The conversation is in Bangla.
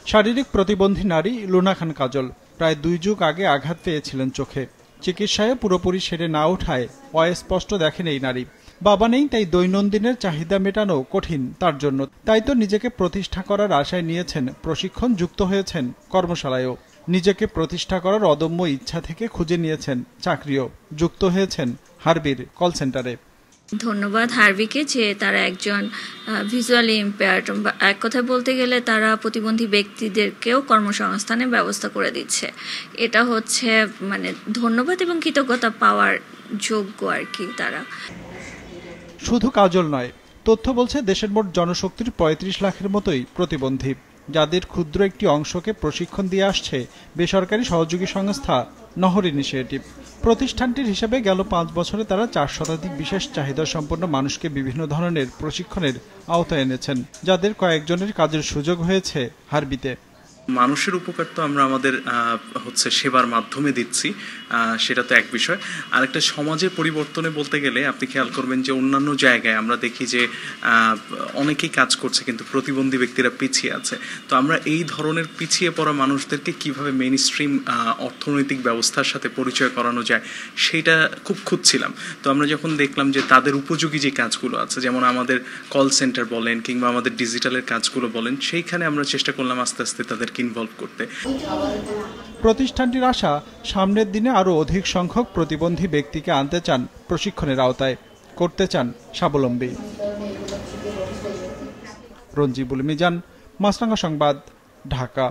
শারীরিক প্রতিবন্ধী নারী লুনা খান কাজল প্রায় 2 যুগ আগে আঘাত পেয়েছিলেন চোখে। চিকিৎসায় পুরোপুরি সেরে না ওঠায় অস্পষ্ট দেখেন এই নারী। বাবা নেই, তাই দৈনন্দিনের চাহিদা মেটানো কঠিন তার জন্য। তাই তো নিজেকে প্রতিষ্ঠা করার আশায় নিয়েছেন প্রশিক্ষণ, যুক্ত হয়েছেন কর্মশালায়ও। নিজেকে প্রতিষ্ঠা করার অদম্য ইচ্ছা থেকে খুঁজে নিয়েছেন চাকরিও, যুক্ত হয়েছেন হারবির কল সেন্টারে। ধন্যবাদ হারবিকে যে তারা একজন ভিজুয়ালি ইম্পেয়ার্ড, এক কথায় বলতে গেলে তারা প্রতিবন্ধী ব্যক্তিদেরকেও কর্মসংস্থানের ব্যবস্থা করে দিচ্ছে। এটা হচ্ছে মানে ধন্যবাদ এবং কৃতজ্ঞতা পাওয়ার যোগ্য আর কি। তারা শুধু কাজল নয়, তথ্য বলছে দেশের মোট জনশক্তির 35 লাখের মতোই প্রতিবন্ধী, যাদের ক্ষুদ্র একটি অংশকে প্রশিক্ষণ দিয়ে আসছে বেসরকারি সহযোগী সংস্থা নহর ইনিশিয়েটিভ। প্রতিষ্ঠানটির হিসাবে গেল 5 বছরে তারা 4 শতাধিক বিশেষ চাহিদা সম্পন্ন মানুষকে বিভিন্ন ধরনের প্রশিক্ষণের আওতায় এনেছেন, যাদের কয়েকজনের কাজের সুযোগ হয়েছে হারবিতে। মানুষের উপকার তো আমরা আমাদের সেবার মাধ্যমে দিচ্ছি, সেটা তো এক বিষয়। আরেকটা সমাজের পরিবর্তনে বলতে গেলে আপনি খেয়াল করবেন যে অন্যান্য জায়গায় আমরা দেখি যে অনেকেই কাজ করছে কিন্তু প্রতিবন্ধী ব্যক্তিরা পিছিয়ে আছে। তো আমরা এই ধরনের পিছিয়ে পড়া মানুষদেরকে কিভাবে মেইন স্ট্রিম অর্থনৈতিক ব্যবস্থার সাথে পরিচয় করানো যায় সেটা খুব খুঁজছিলাম। তো আমরা যখন দেখলাম যে তাদের উপযোগী যে কাজগুলো আছে, যেমন আমাদের কল সেন্টার বলেন কিংবা আমাদের ডিজিটালের কাজগুলো বলেন, সেইখানে আমরা চেষ্টা করলাম আস্তে আস্তে তাদেরকে ইনভলভ করতে। প্রতিষ্ঠানটির আশা সামনের দিনে আরো অধিক সংখ্যক প্রতিবন্ধী ব্যক্তিকে আনতে চান প্রশিক্ষণের আওতায়, করতে চান স্বাবলম্বী। রঞ্জিবুল মিজান, মাছরাঙা সংবাদ, ঢাকা।